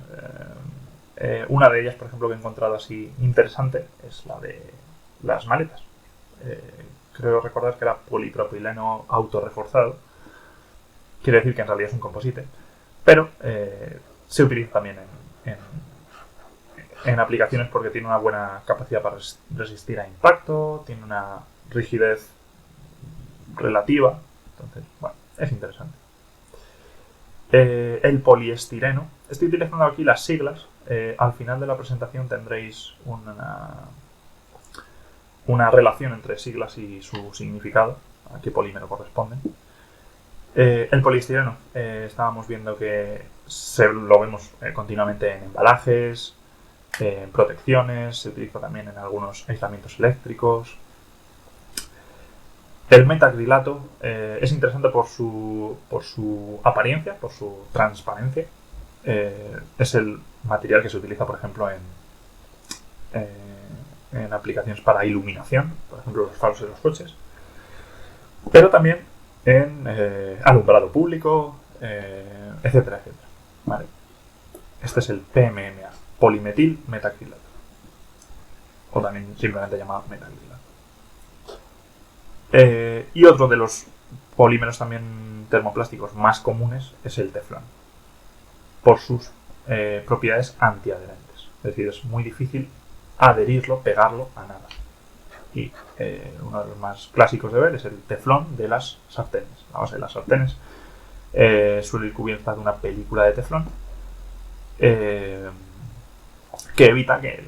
Una de ellas, por ejemplo, que he encontrado así interesante es la de las maletas. Creo recordar que era polipropileno autorreforzado. Quiere decir que en realidad es un composite, pero se utiliza también en aplicaciones porque tiene una buena capacidad para resistir a impacto, tiene una rigidez relativa. Entonces, bueno, es interesante. El poliestireno. Estoy utilizando aquí las siglas. Al final de la presentación tendréis una relación entre siglas y su significado, a qué polímero corresponden. El poliestireno, estábamos viendo que lo vemos continuamente en embalajes, en protecciones, se utiliza también en algunos aislamientos eléctricos. El metacrilato es interesante por su apariencia, por su transparencia. Es el material que se utiliza, por ejemplo, en aplicaciones para iluminación, por ejemplo, los faros de los coches, pero también en alumbrado público, etcétera, etcétera. ¿Vale? Este es el PMMA, polimetil metacrilato, o también simplemente llamado metacrilato. Y otro de los polímeros también termoplásticos más comunes es el teflón, por sus propiedades antiadherentes. Es decir, es muy difícil adherirlo, pegarlo a nada. Y uno de los más clásicos de ver es el teflón de las sartenes. La base de las sartenes suele ir cubierta de una película de teflón que evita que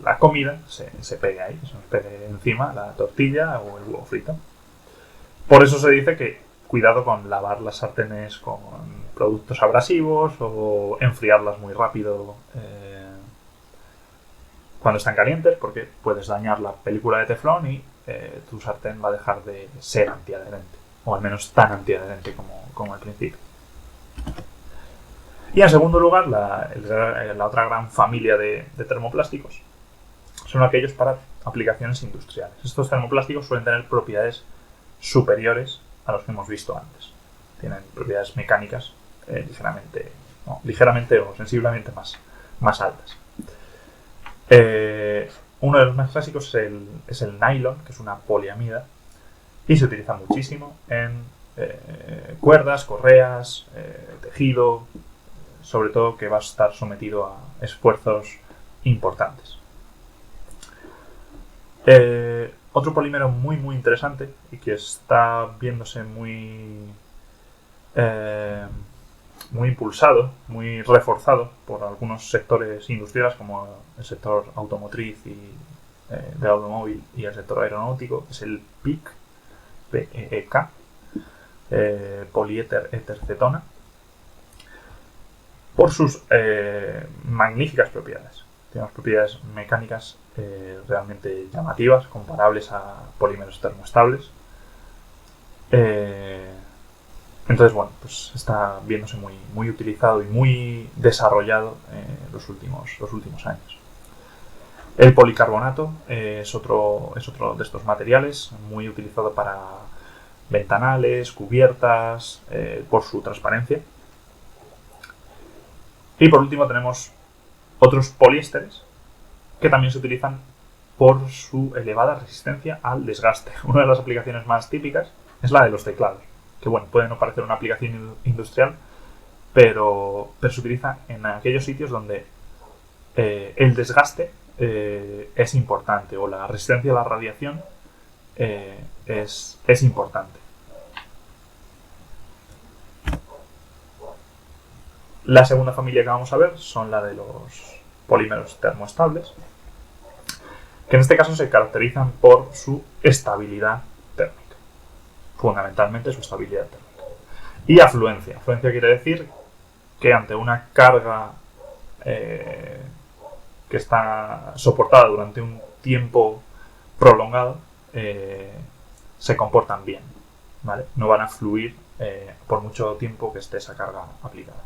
la comida se pegue ahí, que se nos pegue encima la tortilla o el huevo frito. Por eso se dice que cuidado con lavar las sartenes con productos abrasivos o enfriarlas muy rápido cuando están calientes, porque puedes dañar la película de teflón y tu sartén va a dejar de ser antiadherente, o al menos tan antiadherente como al principio. Y en segundo lugar, la otra gran familia de termoplásticos son aquellos para aplicaciones industriales. Estos termoplásticos suelen tener propiedades superiores a los que hemos visto antes. Tienen propiedades mecánicas ligeramente o sensiblemente más altas. Uno de los más clásicos es el nylon, que es una poliamida, y se utiliza muchísimo en cuerdas, correas, tejido, sobre todo que va a estar sometido a esfuerzos importantes. Otro polímero muy muy interesante y que está viéndose muy impulsado, muy reforzado por algunos sectores industriales como el sector automotriz y del automóvil y el sector aeronáutico, es el PEEK, PEEK, poliéter éter-cetona, por sus magníficas propiedades. Tiene unas propiedades mecánicas realmente llamativas, comparables a polímeros termoestables. Entonces, bueno, pues está viéndose muy utilizado y muy desarrollado en los últimos años. El policarbonato es otro de estos materiales muy utilizado para ventanales, cubiertas, por su transparencia. Y por último tenemos otros poliésteres que también se utilizan por su elevada resistencia al desgaste. Una de las aplicaciones más típicas es la de los teclados, que bueno, puede no parecer una aplicación industrial, pero se utiliza en aquellos sitios donde el desgaste es importante, o la resistencia a la radiación es importante. La segunda familia que vamos a ver son la de los polímeros termoestables, que en este caso se caracterizan por su estabilidad térmica, fundamentalmente su estabilidad térmica. Y afluencia. Afluencia quiere decir que ante una carga que está soportada durante un tiempo prolongado, se comportan bien, ¿vale? No van a fluir por mucho tiempo que esté esa carga aplicada.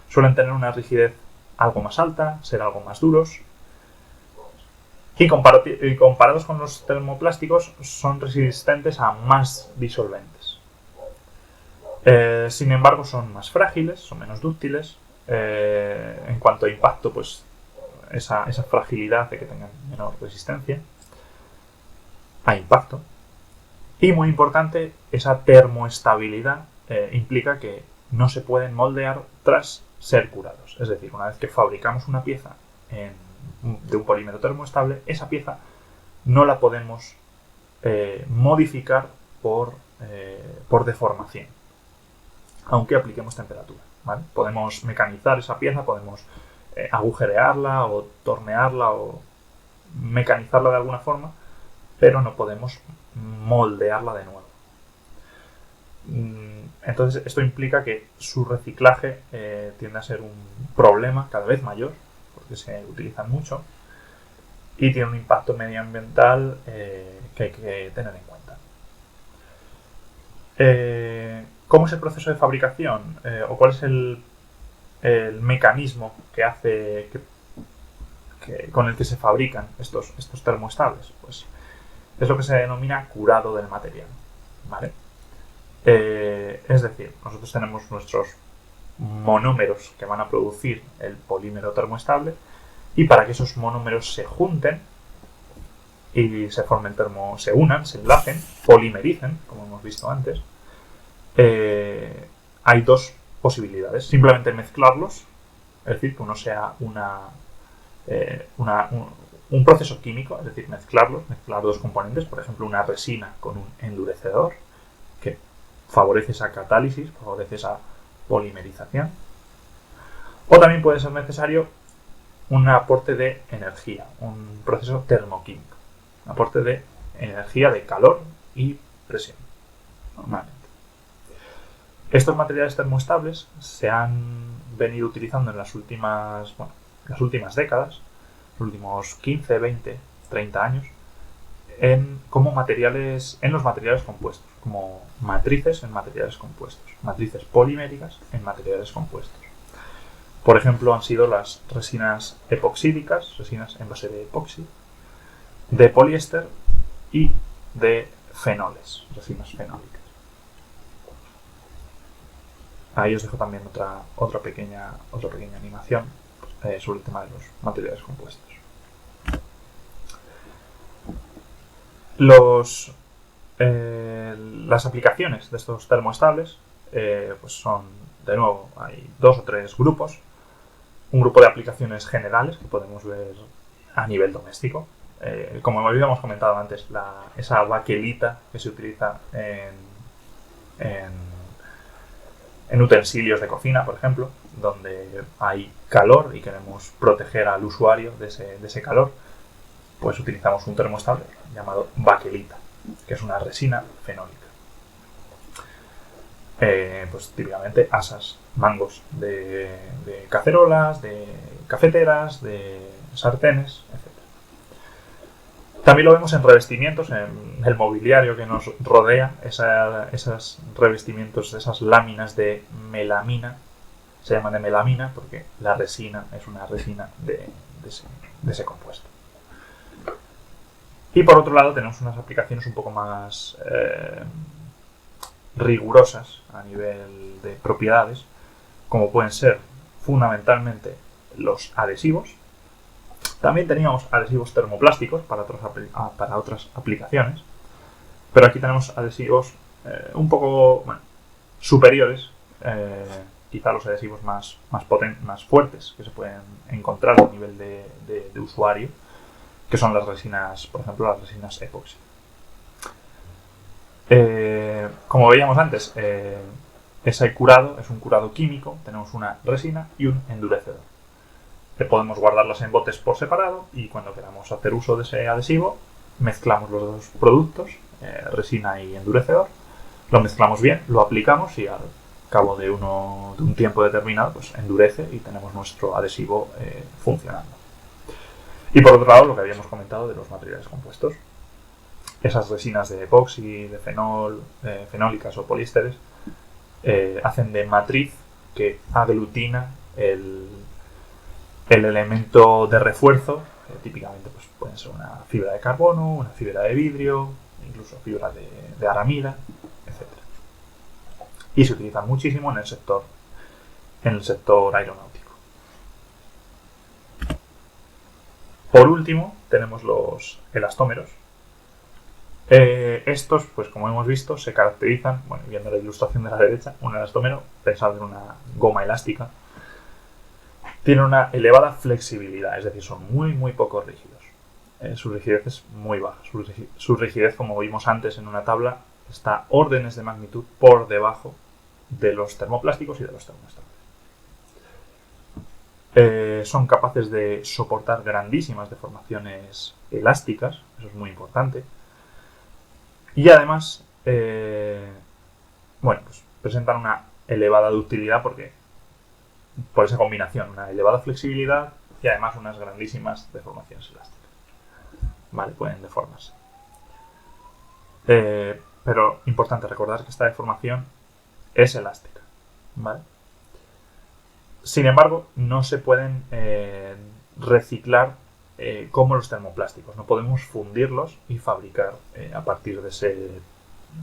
Suelen tener una rigidez algo más alta, ser algo más duros, y comparados con los termoplásticos son resistentes a más disolventes. Sin embargo, son más frágiles, son menos dúctiles. En cuanto a impacto, pues esa fragilidad hace que tengan menor resistencia a impacto. Y muy importante, esa termoestabilidad implica que no se pueden moldear tras ser curados. Es decir, una vez que fabricamos una pieza de un polímero termoestable, esa pieza no la podemos modificar por deformación, aunque apliquemos temperatura, ¿vale? Podemos mecanizar esa pieza, podemos agujerearla o tornearla o mecanizarla de alguna forma, pero no podemos moldearla de nuevo. Entonces esto implica que su reciclaje tiende a ser un problema cada vez mayor, porque se utilizan mucho y tiene un impacto medioambiental que hay que tener en cuenta. ¿Cómo es el proceso de fabricación? ¿O cuál es el mecanismo que hace con el que se fabrican estos termoestables? Pues es lo que se denomina curado del material, ¿vale? Es decir, nosotros tenemos nuestros monómeros que van a producir el polímero termoestable, y para que esos monómeros se junten y se unan, se enlacen, polimericen, como hemos visto antes, hay dos posibilidades. Simplemente mezclarlos, es decir, que uno sea un proceso químico, es decir, mezclar dos componentes, por ejemplo, una resina con un endurecedor, que favorece esa catálisis, favorece esa polimerización. O también puede ser necesario un aporte de energía, un proceso termoquímico, un aporte de energía, de calor y presión, normalmente. Estos materiales termoestables se han venido utilizando en las últimas décadas, los últimos 15, 20, 30 años, como materiales, en los materiales compuestos, como matrices en materiales compuestos, matrices poliméricas en materiales compuestos. Por ejemplo, han sido las resinas epoxídicas, resinas en base de epoxi, de poliéster y de fenoles, resinas fenólicas. Ahí os dejo también otra pequeña animación sobre el tema de los materiales compuestos. Las aplicaciones de estos termoestables pues son, de nuevo, hay dos o tres grupos. Un grupo de aplicaciones generales que podemos ver a nivel doméstico. Como habíamos comentado antes, esa baquelita que se utiliza en utensilios de cocina, por ejemplo, donde hay calor y queremos proteger al usuario de ese calor, pues utilizamos un termoestable llamado baquelita, que es una resina fenólica. Pues típicamente asas, mangos de cacerolas, de cafeteras, de sartenes, etc. También lo vemos en revestimientos, en el mobiliario que nos rodea, esos revestimientos, esas láminas de melamina, se llaman de melamina porque la resina es una resina de ese compuesto. Y por otro lado tenemos unas aplicaciones un poco más rigurosas a nivel de propiedades, como pueden ser fundamentalmente los adhesivos. También teníamos adhesivos termoplásticos para otras aplicaciones, pero aquí tenemos adhesivos un poco superiores, quizá los adhesivos más fuertes que se pueden encontrar a nivel de usuario, que son las resinas, por ejemplo, las resinas epoxi. Como veíamos antes, ese curado es un curado químico. Tenemos una resina y un endurecedor. Podemos guardarlas en botes por separado y cuando queramos hacer uso de ese adhesivo, mezclamos los dos productos, resina y endurecedor, lo mezclamos bien, lo aplicamos y al cabo de un tiempo determinado, pues endurece y tenemos nuestro adhesivo funcionando. Y por otro lado, lo que habíamos comentado de los materiales compuestos. Esas resinas de epoxi, de fenol, fenólicas o poliésteres hacen de matriz que aglutina el elemento de refuerzo. Típicamente pues, pueden ser una fibra de carbono, una fibra de vidrio, incluso fibra de aramida, etc. Y se utilizan muchísimo en el sector aeronáutico. Por último, tenemos los elastómeros. Estos, pues como hemos visto, se caracterizan, viendo la ilustración de la derecha, un elastómero pensado en una goma elástica, tiene una elevada flexibilidad, es decir, son muy poco rígidos. Su rigidez es muy baja. Su rigidez, como vimos antes en una tabla, está órdenes de magnitud por debajo de los termoplásticos y de los termoestables. Son capaces de soportar grandísimas deformaciones elásticas, eso es muy importante. Y además, pues presentan una elevada ductilidad por esa combinación, una elevada flexibilidad y además unas grandísimas deformaciones elásticas. Pueden deformarse. pero importante recordar que esta deformación es elástica, ¿vale? Sin embargo, no se pueden reciclar como los termoplásticos. No podemos fundirlos y fabricar a partir de ese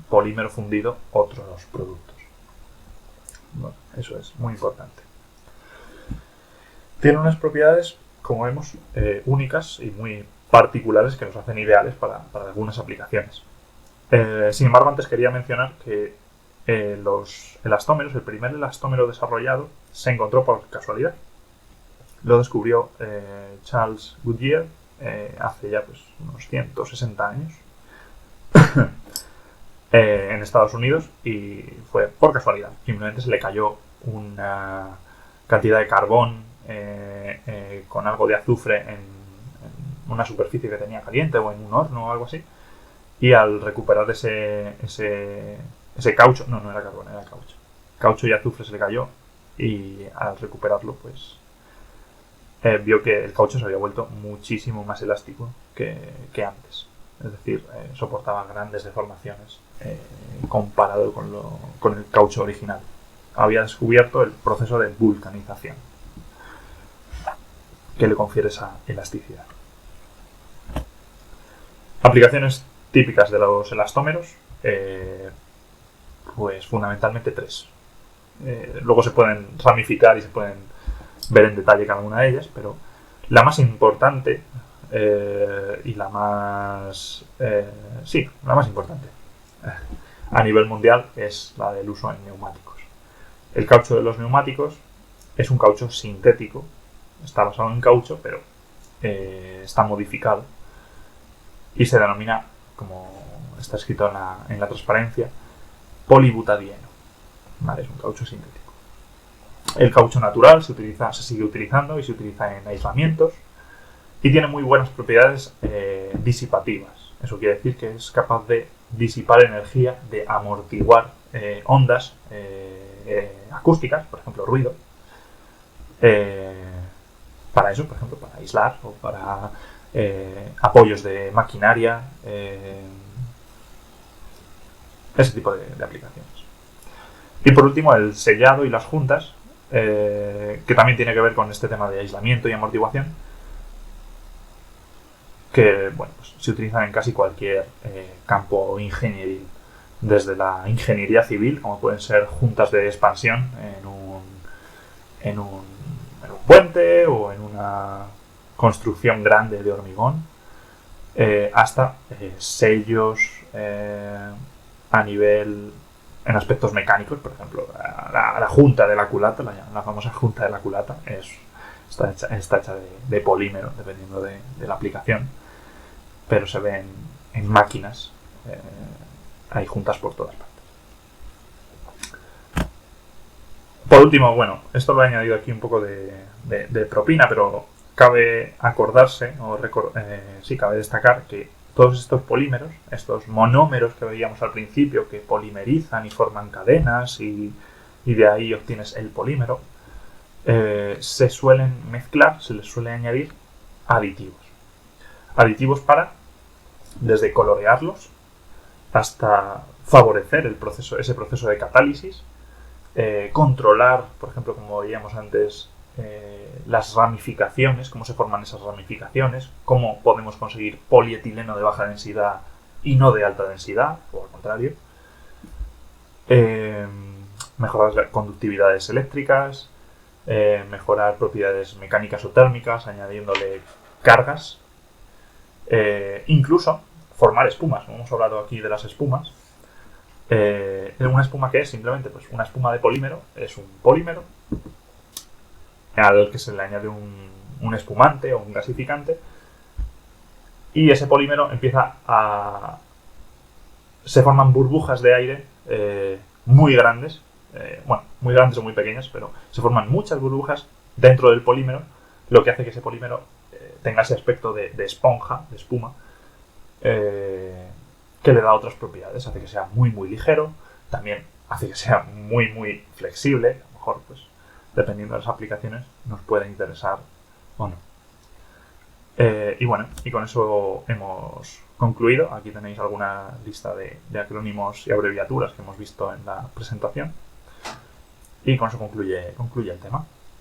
polímero fundido otros productos. Bueno, eso es muy importante. Tiene unas propiedades, como vemos, únicas y muy particulares que los hacen ideales para algunas aplicaciones. Sin embargo, antes quería mencionar que los elastómeros, el primer elastómero desarrollado, se encontró por casualidad. Lo descubrió Charles Goodyear hace ya pues, unos 160 años en Estados Unidos, y fue por casualidad. Simplemente se le cayó una cantidad de carbón con algo de azufre en una superficie que tenía caliente o en un horno o algo así, y al recuperar ese caucho, no era carbón, era caucho y azufre se le cayó, y al recuperarlo pues vio que el caucho se había vuelto muchísimo más elástico que antes. Es decir, soportaba grandes deformaciones comparado con el caucho original. Había descubierto el proceso de vulcanización que le confiere esa elasticidad. Aplicaciones típicas de los elastómeros, pues fundamentalmente 3. Luego se pueden ramificar y se pueden ver en detalle cada una de ellas, pero la más importante y la más importante a nivel mundial es la del uso en neumáticos. El caucho de los neumáticos es un caucho sintético, está basado en caucho, pero está modificado y se denomina, como está escrito en la transparencia, polibutadieno. ¿Vale? Es un caucho sintético. El caucho natural se sigue utilizando y se utiliza en aislamientos y tiene muy buenas propiedades disipativas. Eso quiere decir que es capaz de disipar energía, de amortiguar ondas acústicas, por ejemplo ruido, para eso, por ejemplo, para aislar o para apoyos de maquinaria, ese tipo de aplicaciones. Y por último, el sellado y las juntas, que también tiene que ver con este tema de aislamiento y amortiguación, que bueno, pues, se utilizan en casi cualquier campo ingenieril, desde la ingeniería civil, como pueden ser juntas de expansión en un puente o en una construcción grande de hormigón, hasta sellos a nivel en aspectos mecánicos. Por ejemplo, la junta de la culata, la famosa junta de la culata, está hecha de polímero, dependiendo de la aplicación, pero se ven en máquinas, hay juntas por todas partes. Por último, bueno, esto lo he añadido aquí un poco de propina, pero cabe acordarse, cabe destacar que todos estos polímeros, estos monómeros que veíamos al principio, que polimerizan y forman cadenas y de ahí obtienes el polímero, se suelen mezclar, se les suele añadir aditivos. Aditivos para, desde colorearlos hasta favorecer ese proceso de catálisis, controlar, por ejemplo, como veíamos antes, las ramificaciones, cómo se forman esas ramificaciones, cómo podemos conseguir polietileno de baja densidad y no de alta densidad, o al contrario, mejorar las conductividades eléctricas, mejorar propiedades mecánicas o térmicas añadiéndole cargas, incluso formar espumas. Hemos hablado aquí de las espumas. Una espuma que es simplemente pues, una espuma de polímero, es un polímero al que se le añade un espumante o un gasificante, y ese polímero se forman burbujas de aire muy grandes, muy grandes o muy pequeñas, pero se forman muchas burbujas dentro del polímero, lo que hace que ese polímero tenga ese aspecto de esponja, de espuma, que le da otras propiedades. Hace que sea muy muy ligero, también hace que sea muy muy flexible. A lo mejor, pues, dependiendo de las aplicaciones, nos puede interesar o no. Y bueno, y con eso hemos concluido. Aquí tenéis alguna lista de acrónimos y abreviaturas que hemos visto en la presentación. Y con eso concluye el tema.